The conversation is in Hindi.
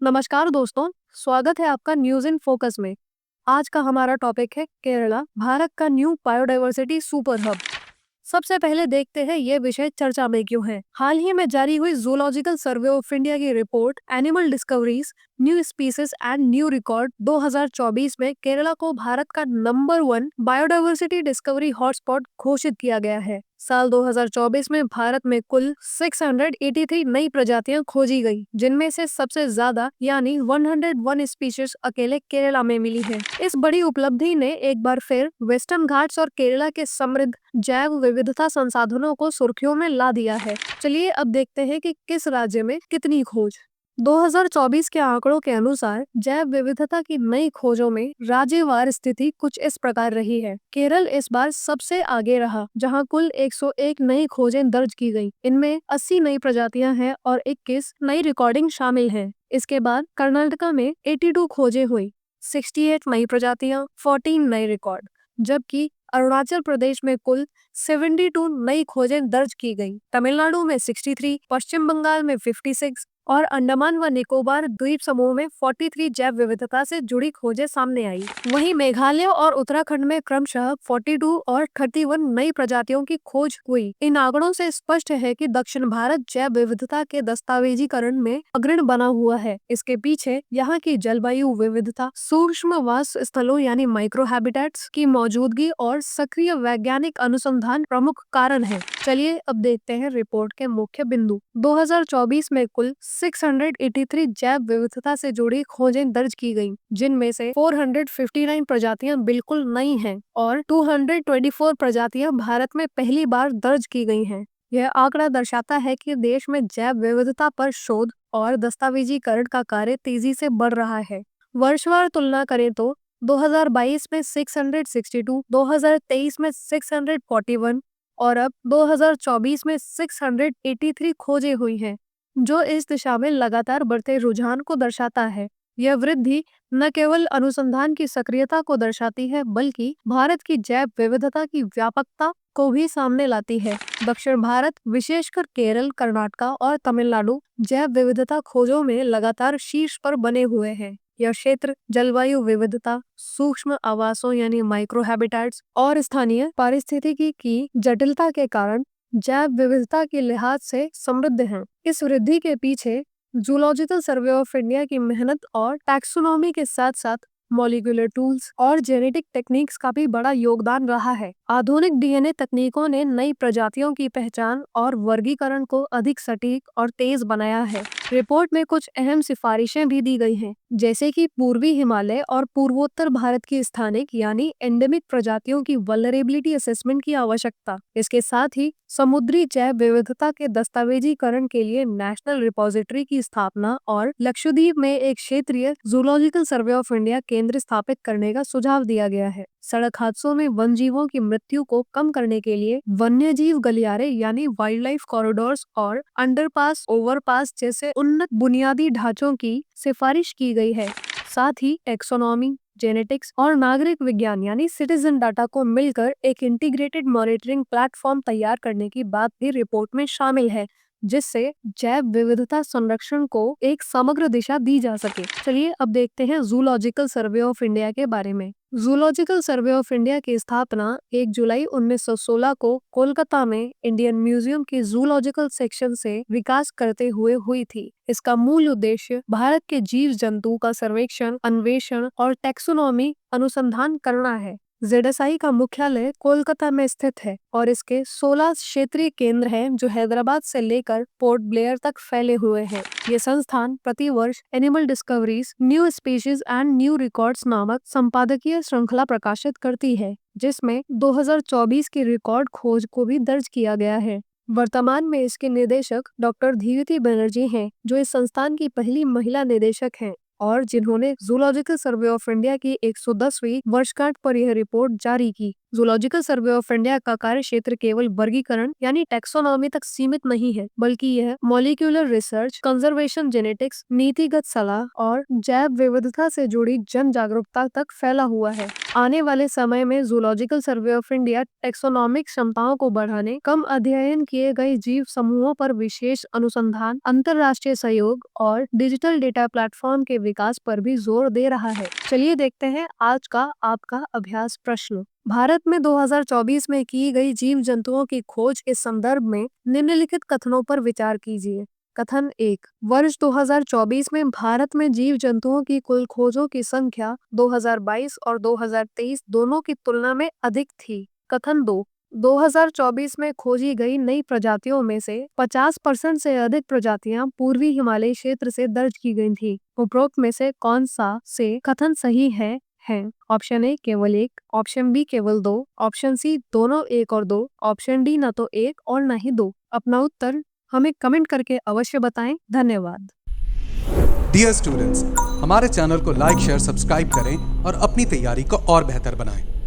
नमस्कार दोस्तों, स्वागत है आपका न्यूज़ इन फोकस में। आज का हमारा टॉपिक है केरला, भारत का न्यू बायोडायवर्सिटी सुपर हब। सबसे पहले देखते हैं ये विषय चर्चा में क्यों है। हाल ही में जारी हुई जूलॉजिकल सर्वे ऑफ इंडिया की report animal discoveries, new species and new record 2024 में केरला को भारत का नंबर 1 बायोडायवर्सिटी डिस्कवरी हॉटस्पॉट घोषित किया गया है। साल 2024 में भारत में कुल 683 नई प्रजातियां खोजी गई, जिनमें से सबसे ज्यादा यानी 101 स्पीशीज अकेले केरला में मिली है। इस बड़ी उपलब्धि ने एक बार फिर वेस्टर्न घाट्स और केरला के समृद्ध जैव विविधता संसाधनों को सुर्खियों में ला दिया है। चलिए अब देखते हैं कि किस राज्य में कितनी खोज। 2024 के आंकड़ों के अनुसार जैव विविधता की नई खोजों में राज्यवार स्थिति कुछ इस प्रकार रही है। केरल इस बार सबसे आगे रहा, जहां कुल 101 नई खोजें दर्ज की गई। इनमें 80 नई प्रजातियां हैं और 21 नई रिकॉर्डिंग शामिल हैं। इसके बाद कर्नाटका में 82 खोजें हुई, 68 नई प्रजातियां, 14 नए रिकॉर्ड, जबकि अरुणाचल प्रदेश में कुल 72 नई खोजें दर्ज की गई। तमिलनाडु में 63, पश्चिम बंगाल में 56 और अंडमान व निकोबार द्वीप समूह में 43 जैव विविधता से जुड़ी खोजें सामने आई। वहीं मेघालय और उत्तराखंड में क्रमशः 42 और 31 नई प्रजातियों की खोज हुई। इन आंकड़ों से स्पष्ट है कि दक्षिण भारत जैव विविधता के दस्तावेजीकरण में अग्रणी बना हुआ है। इसके पीछे यहाँ की जलवायु विविधता, सूक्ष्म वास स्थलों यानी माइक्रो हैबिटेट्स की मौजूदगी और सक्रिय वैज्ञानिक अनुसंधान प्रमुख कारण है। चलिए अब देखते हैं रिपोर्ट के मुख्य बिंदु। 2024 में कुल 683 जैव विविधता से जुड़ी खोजें दर्ज की गयी, जिनमें से 459 प्रजातियां बिल्कुल नई हैं और 224 प्रजातियां भारत में पहली बार दर्ज की गई हैं। यह आंकड़ा दर्शाता है कि देश में जैव विविधता पर शोध और दस्तावेजीकरण का कार्य तेजी से बढ़ रहा है। वर्षवार तुलना करें तो 2022 में 662, 2023 में 641 और अब 2024 में 683 खोजें हुई हैं, जो इस दिशा में लगातार बढ़ते रुझान को दर्शाता है। यह वृद्धि न केवल अनुसंधान की सक्रियता को दर्शाती है, बल्कि भारत की जैव विविधता की व्यापकता को भी सामने लाती है। दक्षिण भारत, विशेषकर केरल, कर्नाटका और तमिलनाडु जैव विविधता खोजों में लगातार शीर्ष पर बने हुए हैं। यह क्षेत्र जलवायु विविधता, सूक्ष्म आवासों यानी माइक्रो हैबिटेट्स और स्थानीय पारिस्थितिकी की जटिलता के कारण जैव विविधता के लिहाज से समृद्ध हैं। इस वृद्धि के पीछे जूलॉजिकल सर्वे ऑफ इंडिया की मेहनत और टैक्सोनॉमी के साथ साथ मॉलिक्यूलर टूल्स और जेनेटिक टेक्निक्स का भी बड़ा योगदान रहा है। आधुनिक डीएनए तकनीकों ने नई प्रजातियों की पहचान और वर्गीकरण को अधिक सटीक और तेज बनाया है। रिपोर्ट में कुछ अहम सिफारिशें भी दी गई हैं, जैसे कि पूर्वी हिमालय और पूर्वोत्तर भारत की स्थानिक यानी एंडेमिक प्रजातियों की वल्नरेबिलिटी असेसमेंट की आवश्यकता। इसके साथ ही समुद्री जैव विविधता के दस्तावेजीकरण के लिए नेशनल रिपोजिटरी की स्थापना और लक्षद्वीप में एक क्षेत्रीय जूलॉजिकल सर्वे ऑफ इंडिया केंद्र स्थापित करने का सुझाव दिया गया है। सड़क हादसों में वन जीवों की मृत्यु को कम करने के लिए वन्यजीव गलियारे यानी वाइल्ड लाइफ कॉरिडोर्स और अंडरपास, ओवरपास जैसे उन्नत बुनियादी ढांचों की सिफारिश की गई है। साथ ही टैक्सोनॉमी, जेनेटिक्स और नागरिक विज्ञान यानी सिटीजन डाटा को मिलकर एक इंटीग्रेटेड मॉनिटरिंग प्लेटफॉर्म तैयार करने की बात भी रिपोर्ट में शामिल है, जिससे जैव विविधता संरक्षण को एक समग्र दिशा दी जा सके। चलिए अब देखते हैं जूलॉजिकल सर्वे ऑफ इंडिया के बारे में। जूलॉजिकल सर्वे ऑफ इंडिया की स्थापना 1 जुलाई 1916 को कोलकाता में इंडियन म्यूजियम के जूलॉजिकल सेक्शन से विकास करते हुए हुई थी। इसका मूल उद्देश्य भारत के जीव जंतु का सर्वेक्षण, अन्वेषण और टैक्सोनॉमी अनुसंधान करना है। जेडएसआई का मुख्यालय कोलकाता में स्थित है और इसके 16 क्षेत्रीय केंद्र हैं, जो हैदराबाद से लेकर पोर्ट ब्लेयर तक फैले हुए हैं। ये संस्थान प्रतिवर्ष animal discoveries, new species and new records नामक संपादकीय श्रृंखला प्रकाशित करती है, जिसमें 2024 की रिकॉर्ड खोज को भी दर्ज किया गया है। वर्तमान में इसके निदेशक डॉक्टर धीवती बनर्जी हैं, जो इस संस्थान की पहली महिला निदेशक हैं। और जिन्होंने जूलॉजिकल सर्वे ऑफ इंडिया की 110वीं वर्षगांठ पर यह रिपोर्ट जारी की। जूलॉजिकल सर्वे ऑफ इंडिया का कार्य क्षेत्र केवल वर्गीकरण यानी टैक्सोनॉमी तक सीमित नहीं है, बल्कि यह मॉलिक्यूलर रिसर्च, कंजर्वेशन, जेनेटिक्स, नीतिगत सलाह और जैव विविधता से जुड़ी जन जागरूकता तक फैला हुआ है। आने वाले समय में zoological survey of India taxonomic क्षमताओं को बढ़ाने, कम अध्ययन किए गए जीव समूहों पर विशेष अनुसंधान, अंतर्राष्ट्रीय सहयोग और डिजिटल डेटा प्लेटफॉर्म के विकास पर भी जोर दे रहा है। चलिए देखते हैं आज का आपका अभ्यास प्रश्न। भारत में 2024 में की गई जीव जंतुओं की खोज के संदर्भ में निम्नलिखित कथनों पर विचार कीजिए। कथन 1। वर्ष 2024 में भारत में जीव जंतुओं की कुल खोजों की संख्या 2022 और 2023 दोनों की तुलना में अधिक थी। कथन 2। 2024 में खोजी गई नई प्रजातियों में से 50% से अधिक प्रजातियां पूर्वी हिमालयी क्षेत्र से दर्ज की गई थी। उपरोक्त में से कौन सा से कथन सही है? ऑप्शन ए केवल 1, ऑप्शन बी केवल 2, ऑप्शन सी दोनों 1 और 2, ऑप्शन डी न तो 1 और न ही 2। अपना उत्तर हमें कमेंट करके अवश्य बताएं। धन्यवाद। डियर स्टूडेंट्स, हमारे चैनल को लाइक, शेयर, सब्सक्राइब करें और अपनी तैयारी को और बेहतर बनाएं।